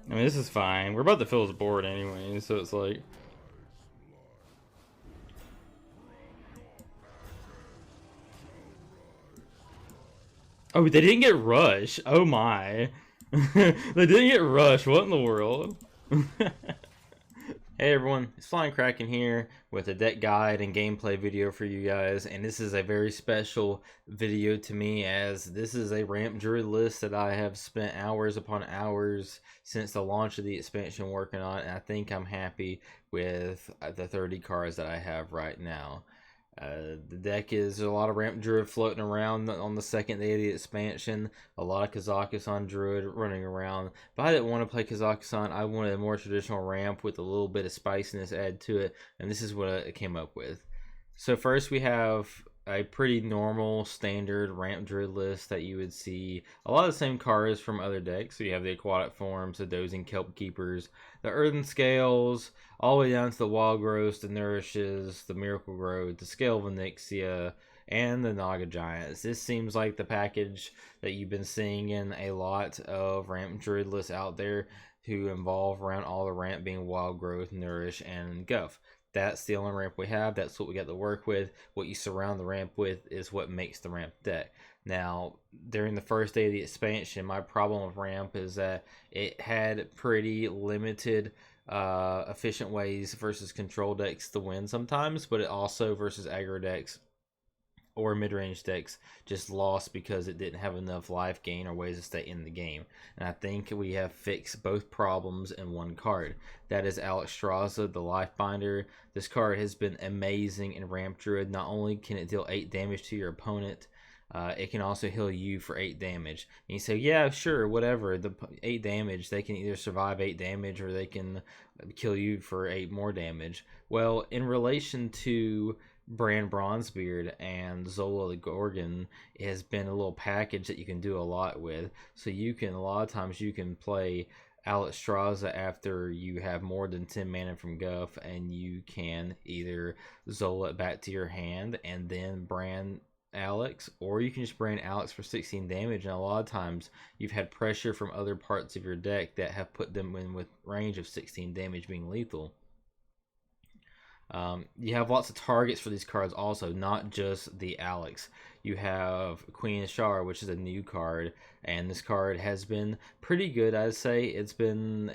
I mean, this is fine. We're about to fill his board anyway, so it's like... Oh, they didn't get Rush. Oh my. They didn't get Rush. What in the world? Hey everyone, it's Flying Kraken here with a deck guide and gameplay video for you guys, and this is a very special video to me as this is a ramp druid list that I have spent hours upon hours since the launch of the expansion working on, and I think I'm happy with the 30 cards that I have right now. The deck is a lot of ramp druid floating around on the second day of the expansion. A lot of Kazakusan druid running around. But I didn't want to play Kazakusan. I wanted a more traditional ramp with a little bit of spiciness added to it. And this is what I came up with. So first we have a pretty normal standard ramp druid list that you would see a lot of the same cards from other decks. So you have the aquatic forms, the dozing kelp keepers, the earthen scales, all the way down to the wild growths, the nourishes, the miracle growth, the scale of Onyxia, and the Naga Giants. This seems like the package that you've been seeing in a lot of ramp druid lists out there to involve around all the ramp being wild growth, nourish, and guff. That's the only ramp we have. That's what we got to work with. What you surround the ramp with is what makes the ramp deck. Now, during the first day of the expansion, my problem with ramp is that it had pretty limited efficient ways versus control decks to win sometimes, but it also versus aggro decks or mid-range decks just lost because it didn't have enough life gain or ways to stay in the game. And I think we have fixed both problems in one card. That is Alexstrasza, the Life Binder. This card has been amazing in Ramp Druid. Not only can it deal 8 damage to your opponent, it can also heal you for 8 damage. And you say, yeah, sure, whatever. The 8 damage, they can either survive 8 damage or they can kill you for 8 more damage. Well, in relation to Brand Bronzebeard and Zola the Gorgon, it has been a little package that you can do a lot with. So you can, a lot of times you can play Alexstrasza after you have more than 10 mana from Guff, and you can either Zola it back to your hand and then brand Alex, or you can just brand Alex for 16 damage, and a lot of times you've had pressure from other parts of your deck that have put them in with range of 16 damage being lethal. You have lots of targets for these cards also, not just the Alex. You have Queen Ashara, which is a new card, and this card has been pretty good, I'd say. It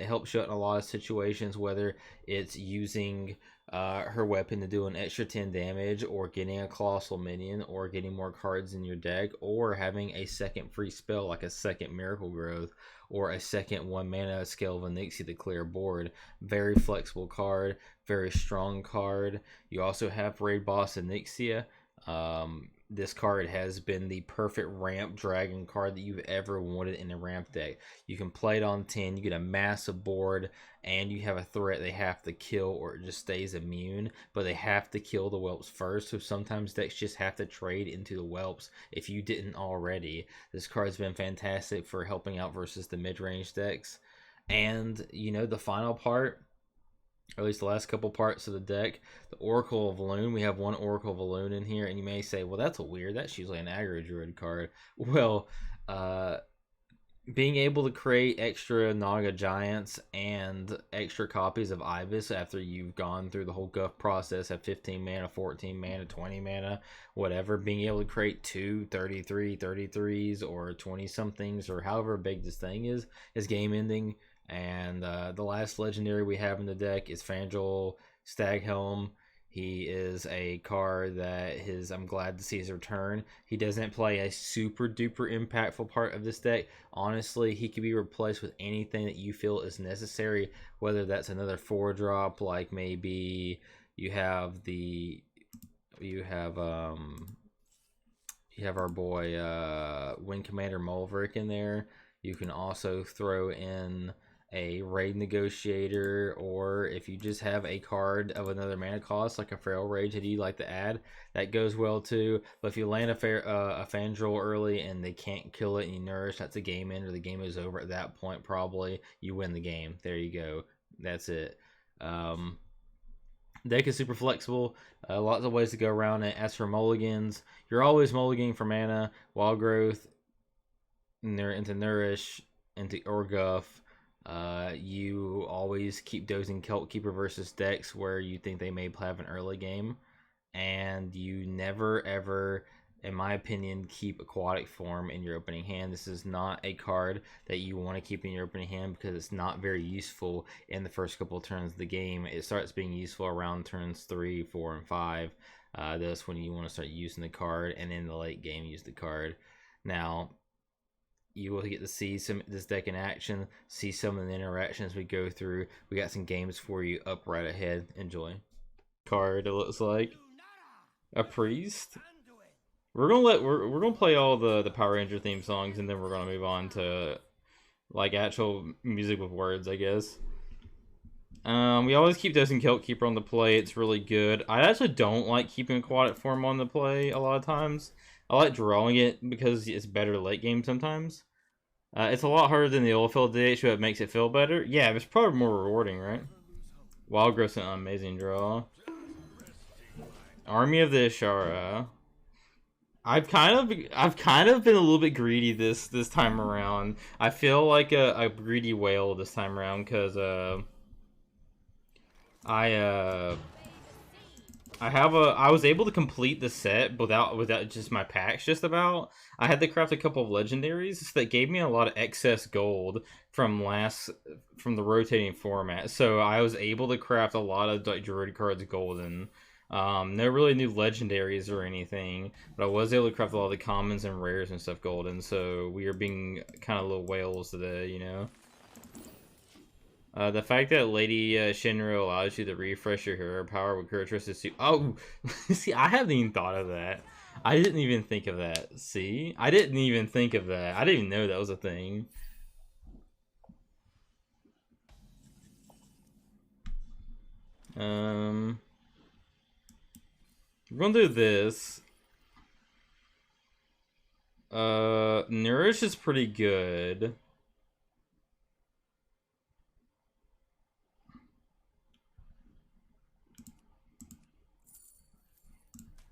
helps you out in a lot of situations, whether it's using her weapon to do an extra 10 damage, or getting a colossal minion, or getting more cards in your deck, or having a second free spell like a second Miracle Growth, or a second 1 mana Scale of Onyxia to clear board. Very flexible card, very strong card. You also have Raid Boss Onyxia. This card has been the perfect ramp dragon card that you've ever wanted in a ramp deck. You can play it on 10, you get a massive board, and you have a threat they have to kill or it just stays immune, but they have to kill the whelps first, so sometimes decks just have to trade into the whelps if you didn't already. This card's been fantastic for helping out versus the mid-range decks. And, you know, the final part, or at least the last couple parts of the deck, the Oracle of Loon. We have one Oracle of Loon in here, and you may say, well, that's weird. That's usually an aggro druid card. Well, being able to create extra Naga Giants and extra copies of Ibis after you've gone through the whole Guff process at 15 mana, 14 mana, 20 mana, whatever, being able to create 2 33s or 20-somethings, or however big this thing is game-ending. And the last legendary we have in the deck is Fandral Staghelm. He is a card that I'm glad to see his return. He doesn't play a super duper impactful part of this deck. Honestly, he could be replaced with anything that you feel is necessary, whether that's another 4-drop, like maybe you have our boy Wind Commander Mulverick in there. You can also throw in a Raid Negotiator, or if you just have a card of another mana cost like a Feral Rage that you like to add, that goes well too. But if you land a Fandral early and they can't kill it and you nourish, that's a game end, or the game is over at that point. Probably you win the game. There you go. That's it. Deck is super flexible. Lots of ways to go around it. As for mulligans, you're always mulliganing for mana, wild growth, into nourish, into Orguff, you always keep dozing Cult Keeper versus decks where you think they may have an early game, and you never ever, in my opinion, keep Aquatic Form in your opening hand. This is not a card that you want to keep in your opening hand because it's not very useful in the first couple of turns of the game. It starts being useful around turns 3, 4, and 5. That's when you want to start using the card, and in the late game use the card. Now, you will get to see this deck in action, see some of the interactions we go through. We got some games for you up right ahead. Enjoy. Card, it looks like a priest. We're gonna play all the Power Ranger theme songs, and then we're gonna move on to like actual music with words, I guess. We always keep Dosing Cult Keeper on the play. It's really good. I actually don't like keeping Aquatic Form on the play a lot of times. I like drawing it because it's better late game sometimes. It's a lot harder than the old field DH, but it makes it feel better. Yeah, it's probably more rewarding, right? Wild Growth's an amazing draw. Army of the Ashara. I've kind of been a little bit greedy this time around. I feel like a greedy whale this time around because I was able to complete the set without just my packs just about. I had to craft a couple of legendaries that gave me a lot of excess gold from the rotating format. So I was able to craft a lot of like Druid cards golden. No really new legendaries or anything, but I was able to craft a lot of the commons and rares and stuff golden. So we are being kind of little whales today, you know. The fact that Lady Shinra allows you to refresh your hero power with characteristics to... Oh! See, I haven't even thought of that. I didn't even think of that. See? I didn't even think of that. I didn't even know that was a thing. We're gonna do this. Nourish is pretty good.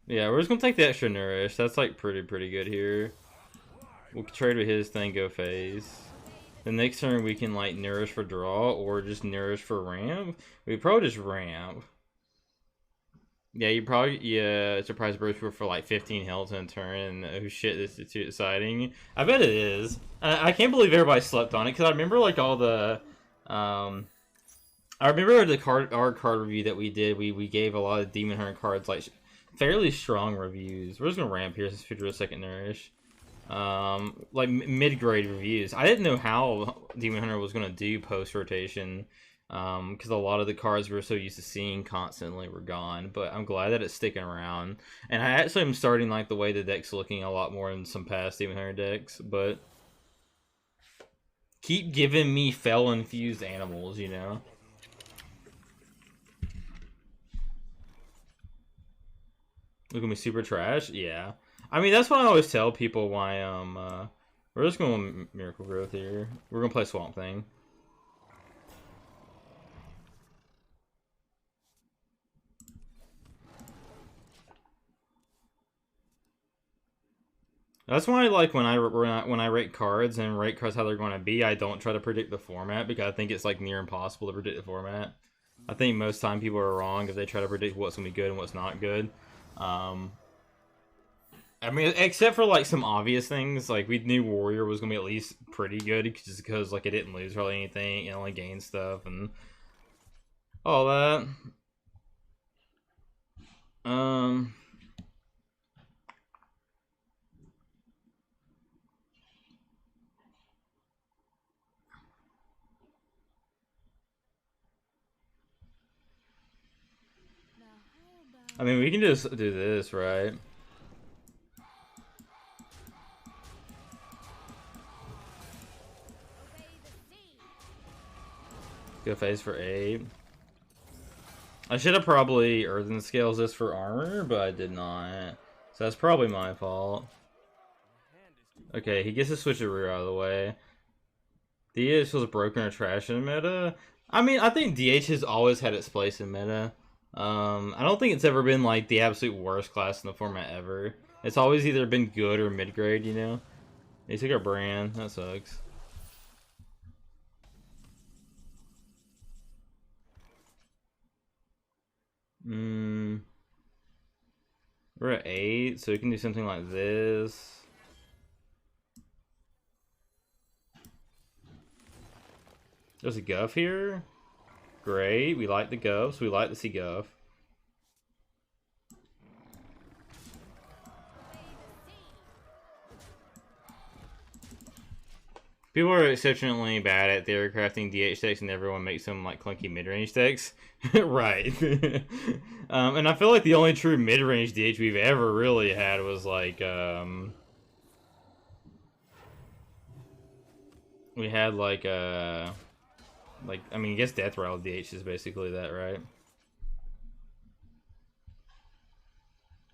Yeah, we're just gonna take the extra Nourish. That's like pretty good here. We'll trade with his thing, go phase. The next turn we can like Nourish for draw or just Nourish for ramp. We probably just ramp. Yeah, you probably surprise burst for like 15 health in a turn. And, oh shit, this is too exciting. I bet it is. I can't believe everybody slept on it because I remember like all the I remember our card review that we did. We gave a lot of Demon Hunter cards like fairly strong reviews. We're just gonna ramp here since we drew a second Nourish. Like mid-grade reviews. I didn't know how Demon Hunter was gonna do post rotation, because a lot of the cards we were so used to seeing constantly were gone. But I'm glad that it's sticking around, and I actually am starting like the way the deck's looking a lot more than some past Demon Hunter decks. But keep giving me Fel infused animals, you know. Look at me, super trash. Yeah, I mean that's what I always tell people. Why we're just going Miracle Growth here. We're gonna play Swamp Thing. That's why, like, when I rate cards and rate cards how they're going to be, I don't try to predict the format because I think it's like near impossible to predict the format. I think most time people are wrong if they try to predict what's gonna be good and what's not good. I mean, except for like some obvious things, like we knew Warrior was gonna be at least pretty good just because like it didn't lose really anything, it only gained stuff and all that. I mean, we can just do this, right? Go phase for 8. I should have probably Earthen Scales this for armor, but I did not. So that's probably my fault. Okay, he gets a switcheroo out of the way. DH feels broken or trash in meta. I mean, I think DH has always had its place in meta. I don't think it's ever been like the absolute worst class in the format ever. It's always either been good or mid-grade, you know? They took our brand. That sucks. We're at 8, so we can do something like this. There's a Guff here. Great, we like the Guffs. We like to see Guff. People are exceptionally bad at theory crafting DH decks, and everyone makes them like clunky mid-range decks. Right. And I feel like the only true mid-range DH we've ever really had was like we had like I mean, I guess Death Rattle DH is basically that, right?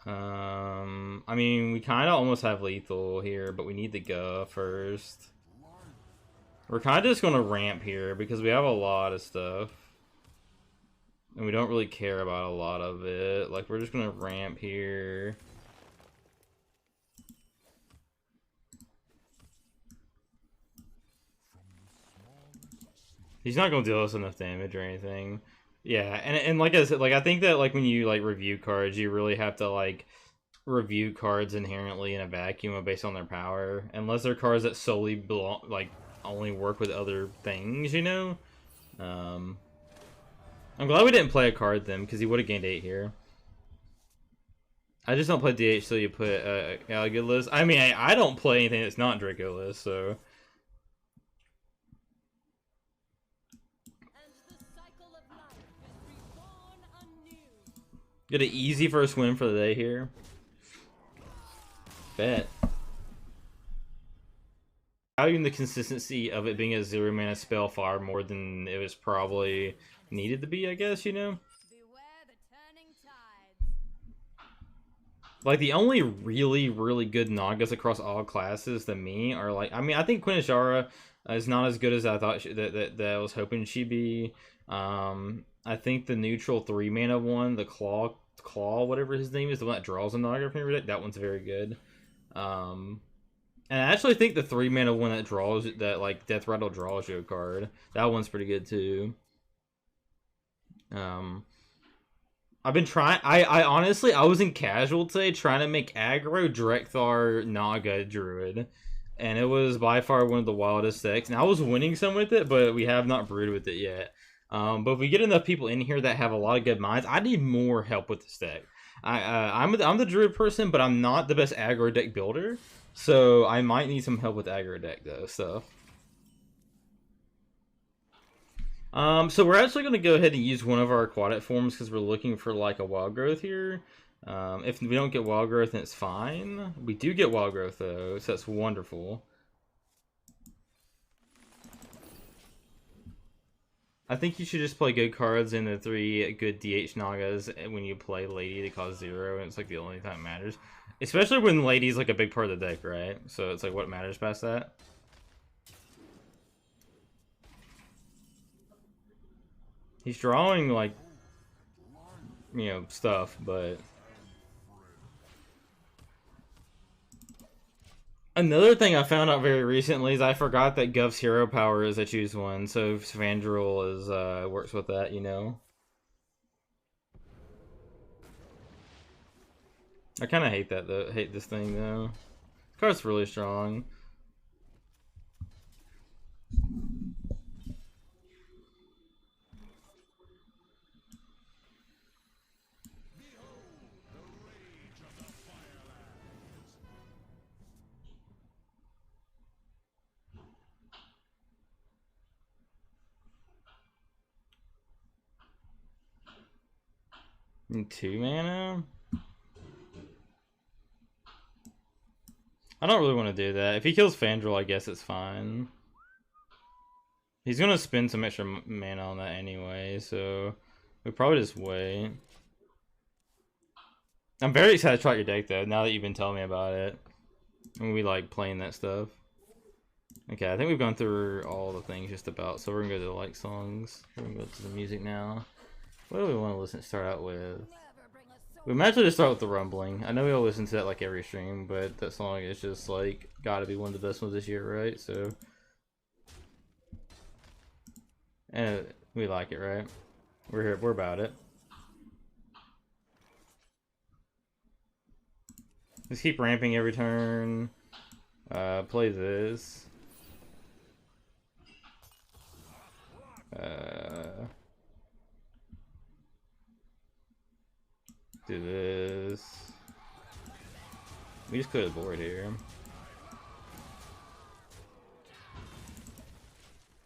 I mean, we kind of almost have lethal here, but we need the go first. We're kind of just going to ramp here because we have a lot of stuff. And we don't really care about a lot of it. Like, we're just going to ramp here. He's not going to deal us enough damage or anything. Yeah, and like I said, like I think that like when you like review cards, you really have to like review cards inherently in a vacuum based on their power, unless they're cards that solely belong like only work with other things, you know. I'm glad we didn't play a card then, because he would have gained 8 here. I just don't play DH, so you put Caligulus. I mean, I don't play anything that's not Draculus, so. Get an easy first win for the day here. Bet. Valuing the consistency of it being a 0-mana spell far more than it was probably needed to be, I guess, you know? Like, the only really, really good Nagas across all classes to me are like, I mean, I think Quinishara is not as good as I thought that I was hoping she'd be. I think the neutral 3-mana one, the Claw, whatever his name is, the one that draws a Naga from your deck, that one's very good. And I actually think the 3-mana one that draws, that like Death Rattle draws you a card, that one's pretty good too. I've been trying. I honestly, I was in casual today trying to make aggro Drekthar Naga Druid, and it was by far one of the wildest decks. And I was winning some with it, but we have not brewed with it yet. But if we get enough people in here that have a lot of good minds, I need more help with this deck. I'm the Druid person, but I'm not the best aggro deck builder, so I might need some help with aggro deck though. So we're actually going to go ahead and use one of our aquatic forms because we're looking for like a wild growth here. If we don't get wild growth, then it's fine. We do get wild growth though, so that's wonderful. I think you should just play good cards in the 3 good DH Nagas when you play Lady to cause 0, and it's like the only time it matters. Especially when Lady's like a big part of the deck, right? So it's like what matters past that. He's drawing, like, you know, stuff, but... Another thing I found out very recently is I forgot that Gov's hero power is a choose one, so Svandrel is, works with that, you know? I kind of hate that, though. Hate this thing, though. This card's really strong. And 2 mana? I don't really want to do that. If he kills Fandral, I guess it's fine. He's going to spend some extra mana on that anyway, so we probably just wait. I'm very excited to try out your deck, though, now that you've been telling me about it. And we like playing that stuff. Okay, I think we've gone through all the things just about, so we're going to go to the like songs. We're going to go to the music now. What do we want to start out with? We might actually just start with the Rumbling. I know we all listen to that like every stream, but that song is just like gotta be one of the best ones this year, right? So, and we like it, right? We're here. We're about it. Just keep ramping every turn. Play this. Do this. We just clear the board here.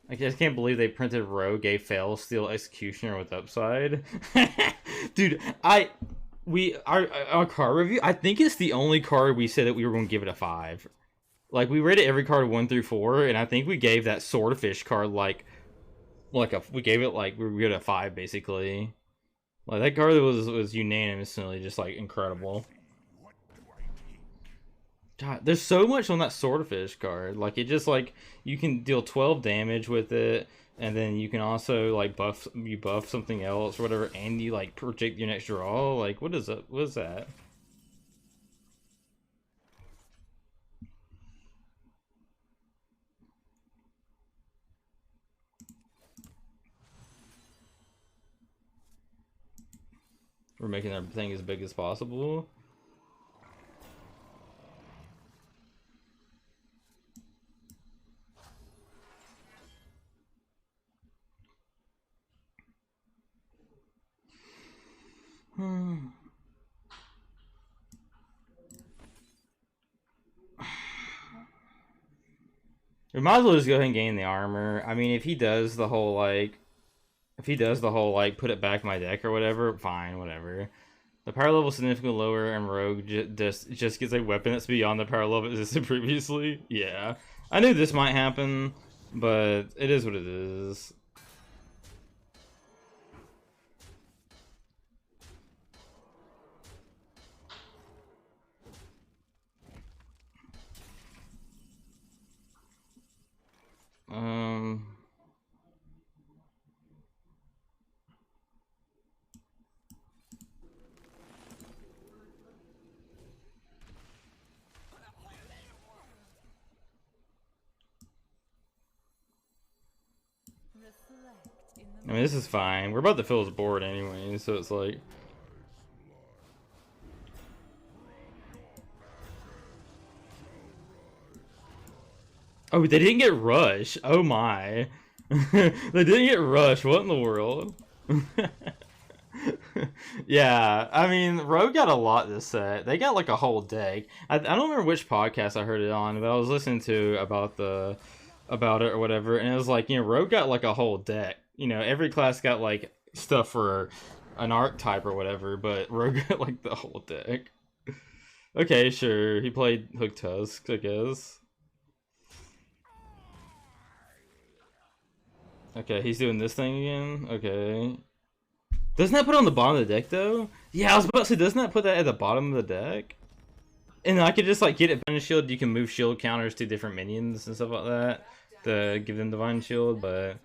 I just can't believe they printed Rogue a fail steal executioner with upside. Dude, our card review, I think it's the only card we said that we were going to give it a 5. Like, we rated every card 1 through 4, and I think we gave that Swordfish card we gave it we were good at 5 basically. Like, that card was unanimously just like incredible. God, there's so much on that Swordfish card. Like, it just you can deal 12 damage with it, and then you can also buff something else or whatever, and you project your next draw. Like, what is that? What is that? We're making everything as big as possible. We might as well just go ahead and gain the armor. I mean, if he does the whole put it back in my deck or whatever, fine, whatever. The power level is significantly lower, and Rogue just gets a weapon that's beyond the power level it existed previously. Yeah, I knew this might happen, but it is what it is. I mean, this is fine. We're about to fill his board anyway, so it's like... Oh, they didn't get Rush. Oh my. They didn't get Rush. What in the world? Yeah, I mean, Rogue got a lot this set. They got a whole deck. I don't remember which podcast I heard it on, but I was listening to about it or whatever, and it was Rogue got a whole deck. Every class got stuff for an archetype or whatever, but Rogue got the whole deck. Okay, sure. He played Hook Tusk, I guess. Okay, he's doing this thing again. Okay. Doesn't that put it on the bottom of the deck though? Yeah, I was about to say, doesn't that put that at the bottom of the deck? And I could just get Divine Shield. You can move shield counters to different minions and stuff like that to give them Divine Shield, but...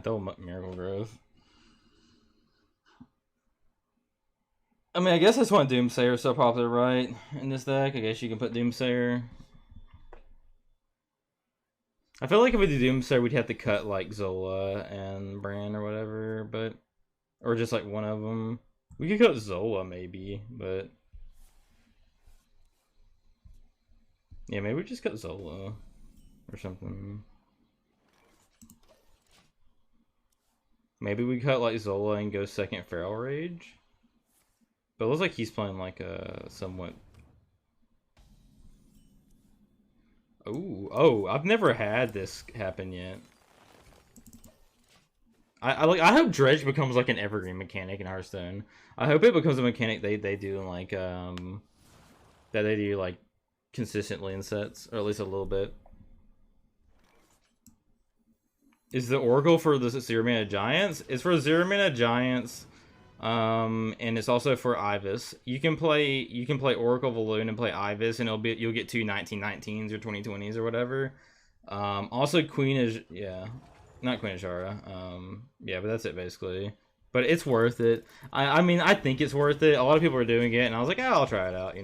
Double Miracle Growth. I mean, I guess that's why Doomsayer is so popular, right? In this deck, I guess you can put Doomsayer. I feel like if we do Doomsayer, we'd have to cut Zola and Bran or whatever, but... Or just one of them. We could cut Zola maybe, but... Yeah, maybe we just cut Zola. Or something. Maybe we cut Zola and go second Feral Rage. But it looks like he's playing a somewhat... Oh, I've never had this happen yet. I hope Dredge becomes an evergreen mechanic in Hearthstone. I hope it becomes a mechanic they do in that they do consistently in sets, or at least a little bit. Is the Oracle for the 0-mana Giants? It's for 0-mana Giants, and it's also for Ibis. You can play Oracle Valoon and play Ibis, and you'll get 2 1919s or 2020s or whatever. Also Queen is not Queen Ashara. Yeah, but that's it basically. But it's worth it. I mean, I think it's worth it. A lot of people are doing it, and I was like, I'll try it out,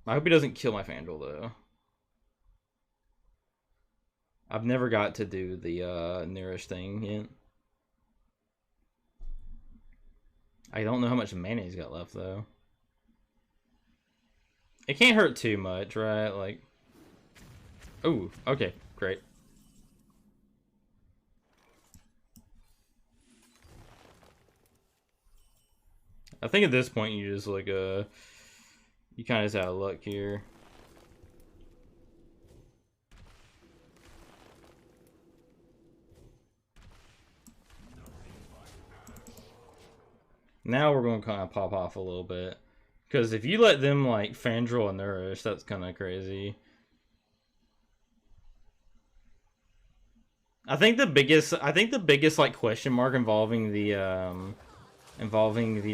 I hope he doesn't kill my Fandral though. I've never got to do the nourish thing yet. I don't know how much mana he's got left though. It can't hurt too much, right? Like, oh, okay, great. I think at this point you just like you kind of just out of luck here. Now we're going to kind of pop off a little bit. Because if you let them, like, Fandral and Nourish, that's kind of crazy. I think the biggest, like, question mark involving the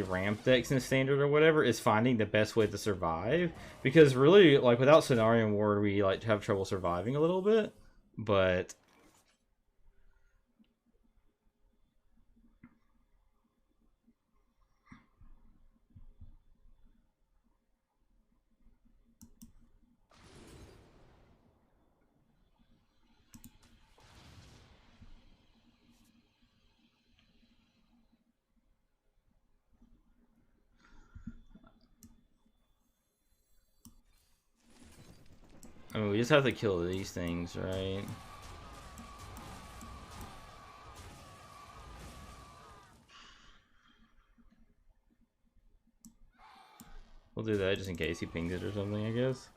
ramp decks in Standard or whatever is finding the best way to survive. Because really, like, without Scenario Ward, we, like, have trouble surviving a little bit. But... oh, we just have to kill these things, right? We'll do that just in case he pings it or something, I guess.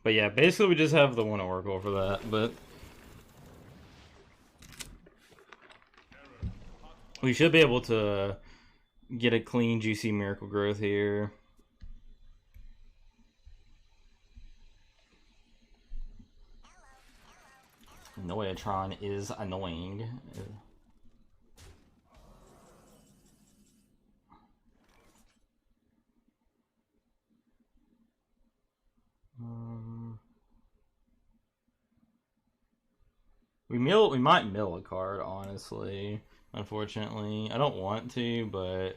But yeah, basically we just have the one Oracle for that, but... we should be able to get a clean, juicy Miracle Growth here. Noyatron is annoying. We might mill a card, honestly. Unfortunately, I don't want to, but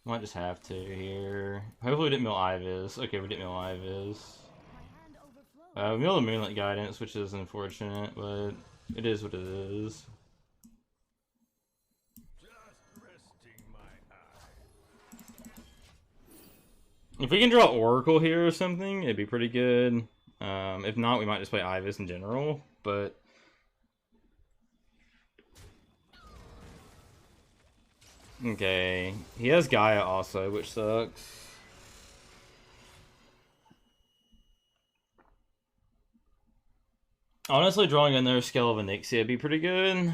might just have to here. Hopefully, we didn't mill Ivis. Okay, we didn't mill Ivis. We milled the Moonlit Guidance, which is unfortunate, but it is what it is. If we can draw Oracle here or something, it'd be pretty good. If not, we might just play Ivis in general, but... okay, he has Gaia also, which sucks. Honestly, drawing another Scale of Onyxia would be pretty good.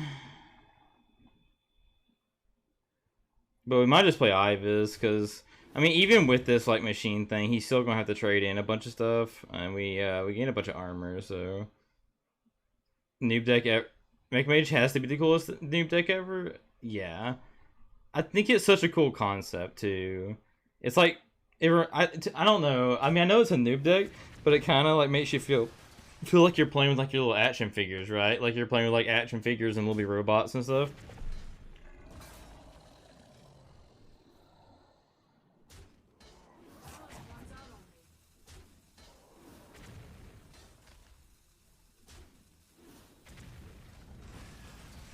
But we might just play Ivis, because... I mean, even with this, like, machine thing, he's still gonna have to trade in a bunch of stuff. And we gain a bunch of armor, so... noob deck ever... Mech has to be the coolest noob deck ever? Yeah. I think it's such a cool concept, too. It's like... I don't know. I mean, I know it's a noob deck, but it kind of, like, makes you feel like you're playing with, like, your little action figures, right? Like, you're playing with, like, action figures and little robots and stuff.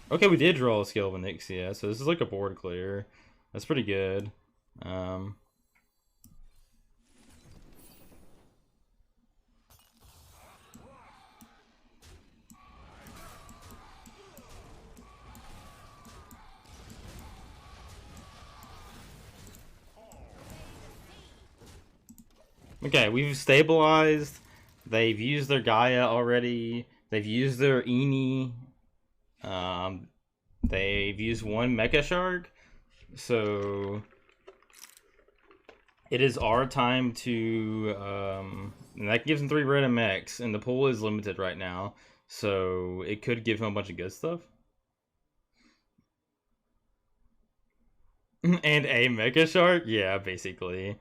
Okay, we did draw a Scale of Onyxia, so this is like a board clear. That's pretty good. Okay, we've stabilized. They've used their Gaia already. They've used their Eni. They've used one Mecha Shark. So it is our time to and that gives him 3 random mechs, and the pool is limited right now. So it could give him a bunch of good stuff. And a Mecha Shark? Yeah, basically.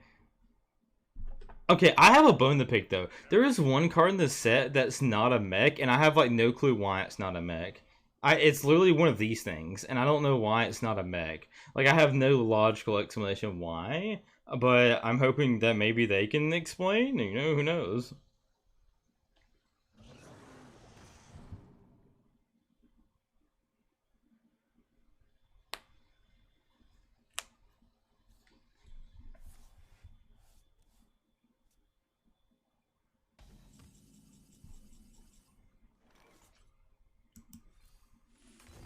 Okay, I have a bone to pick, though. There is one card in the set that's not a mech, and I have, like, no clue why it's not a mech. It's literally one of these things, and I don't know why it's not a mech. Like, I have no logical explanation why, But I'm hoping that maybe they can explain. You know, who knows?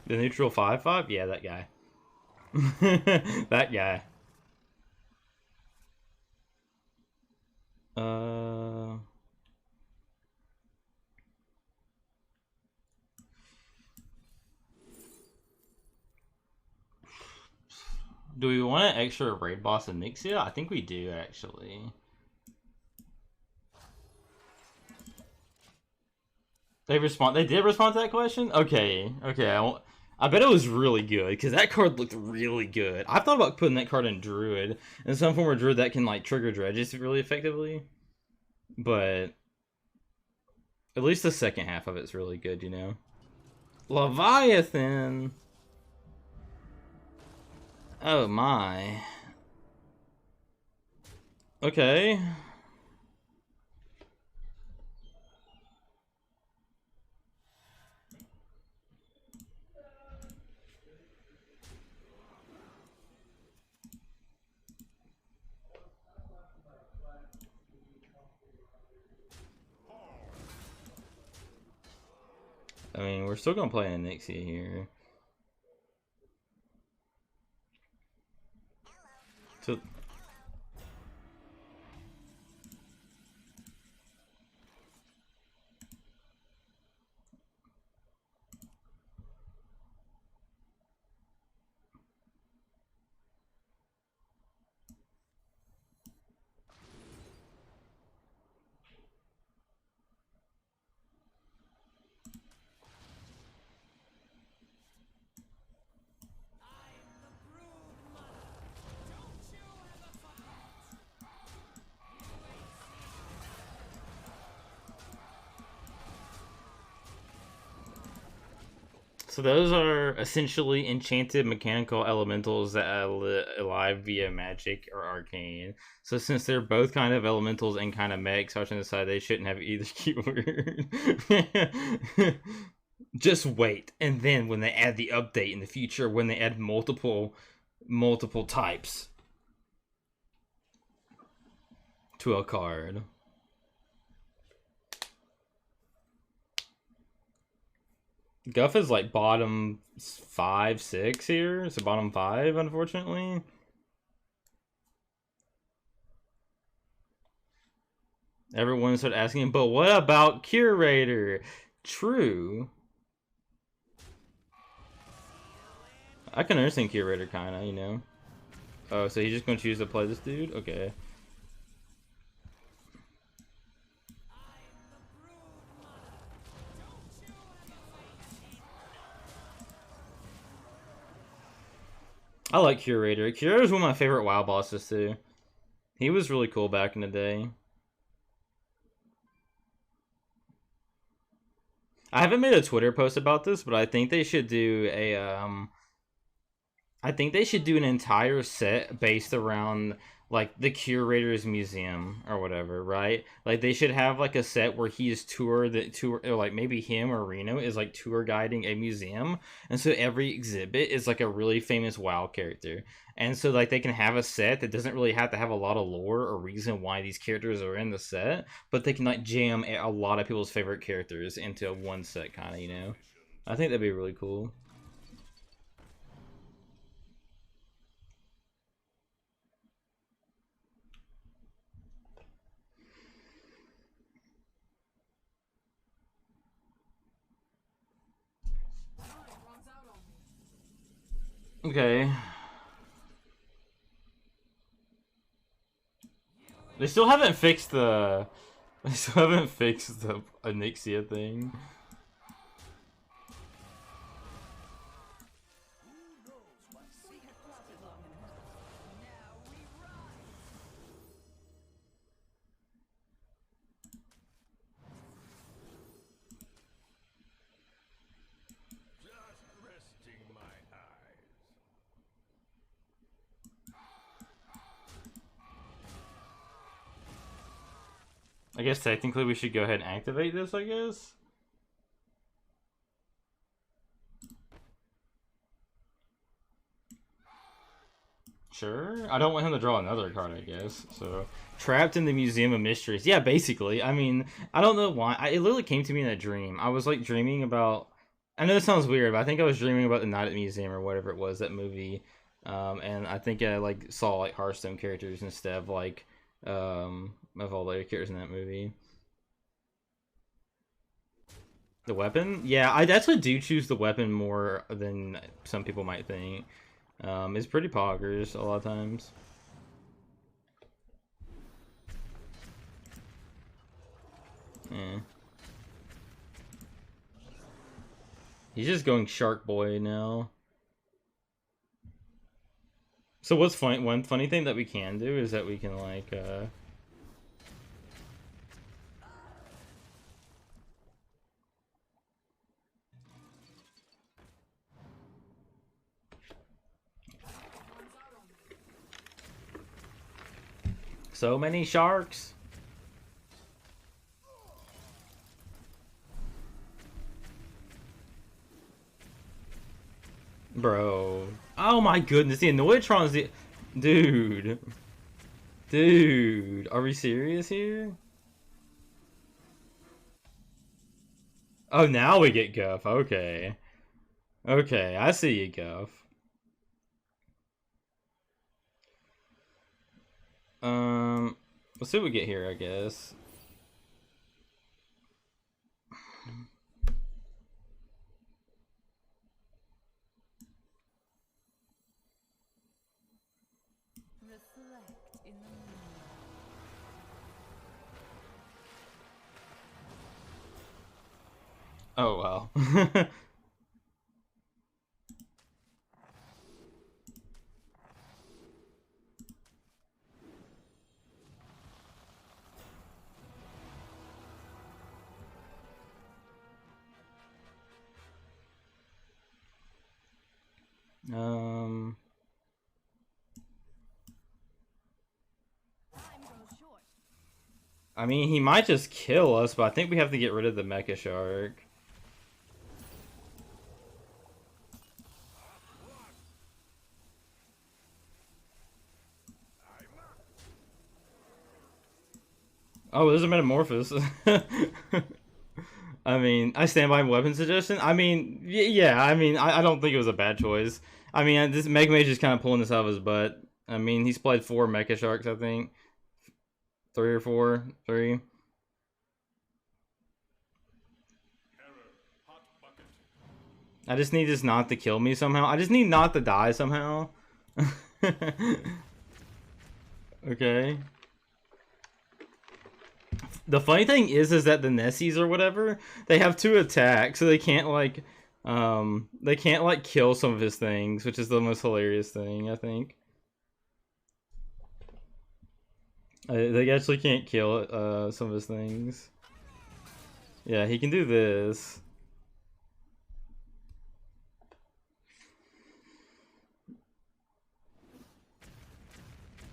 The neutral 5/5? Yeah, that guy. That guy. Do we want an extra raid boss in Nixia? I think we do, actually. They did respond to that question? Okay, okay. I bet it was really good, because that card looked really good. I thought about putting that card in Druid, in some form of Druid that can, like, trigger dredges really effectively. But at least the second half of it's really good, you know? Leviathan! Oh my. Okay. I mean, we're still gonna play an Nixia here. So, So those are essentially enchanted mechanical elementals that are alive via magic or arcane. So since they're both kind of elementals and kind of mechs, I was going to decide they shouldn't have either keyword. Just wait, and then when they add the update in the future, when they add multiple types to a card. Guff is like bottom 5, 6 here. So bottom 5, unfortunately. Everyone started asking, but what about Curator? True. I can understand Curator, kinda, you know. Oh, so he's just gonna choose to play this dude? Okay. I like Curator. Curator is one of my favorite WoW bosses, too. He was really cool back in the day. I haven't made a Twitter post about this, but I think they should do a I think they should do an entire set based around like the curator's museum or whatever, right? Like they should have like a set where he is tour or like maybe him or Reno is like tour guiding a museum, and so every exhibit is like a really famous WoW character. And so like they can have a set that doesn't really have to have a lot of lore or reason why these characters are in the set, but they can like jam a lot of people's favorite characters into one set kind of, you know. I think that'd be really cool. Okay. They still haven't fixed the. They still haven't fixed the Anixia thing. I guess technically we should go ahead and activate this, I guess. Sure. I don't want him to draw another card, I guess. So, trapped in the Museum of Mysteries. Yeah, basically. I mean, I don't know why. It literally came to me in a dream. I was like dreaming about. I know this sounds weird, but I think I was dreaming about the Night at the Museum or whatever it was, that movie. And I think I like saw like Hearthstone characters instead of like of all the other characters in that movie. The weapon? Yeah, I actually do choose the weapon more than some people might think. It's pretty poggers a lot of times. Yeah. He's just going Shark Boy now. So what's funny? One funny thing that we can do is that we can like so many sharks. Bro. Oh my goodness, the Annoytron's the... Dude. Dude. Are we serious here? Oh, now we get Guff. Okay. Okay, I see you, Guff. Let's see what we get here, I guess. Oh, well. I mean, he might just kill us, but I think we have to get rid of the Mecha Shark. Oh, there's a Metamorphosis. I mean, I stand by my weapon suggestion. I mean, yeah, I mean, I don't think it was a bad choice. I mean, this Mega Mage is kind of pulling this out of his butt. I mean, he's played 4 Mecha Sharks, I think. 3 or 4. 3. I just need this not to kill me somehow. I just need not to die somehow. Okay. The funny thing is that the Nessies or whatever, they have 2 attacks, so they can't like kill some of his things, which is the most hilarious thing, I think. They actually can't kill some of his things. Yeah, he can do this.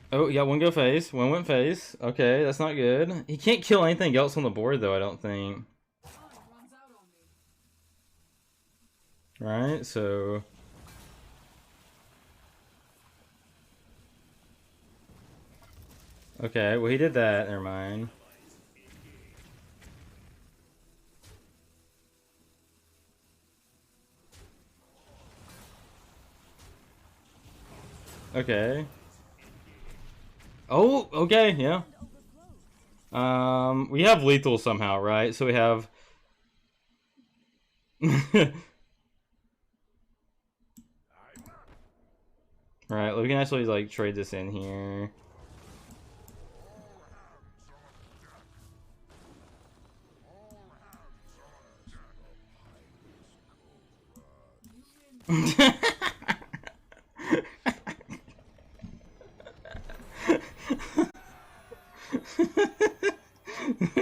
Oh, yeah, one go face. One went face. Okay, that's not good. He can't kill anything else on the board, though, I don't think. Right, so... Okay, well, he did that. Never mind. Okay. Oh, okay, yeah. We have lethal somehow, right? So we have... Right, we can actually, like, trade this in here.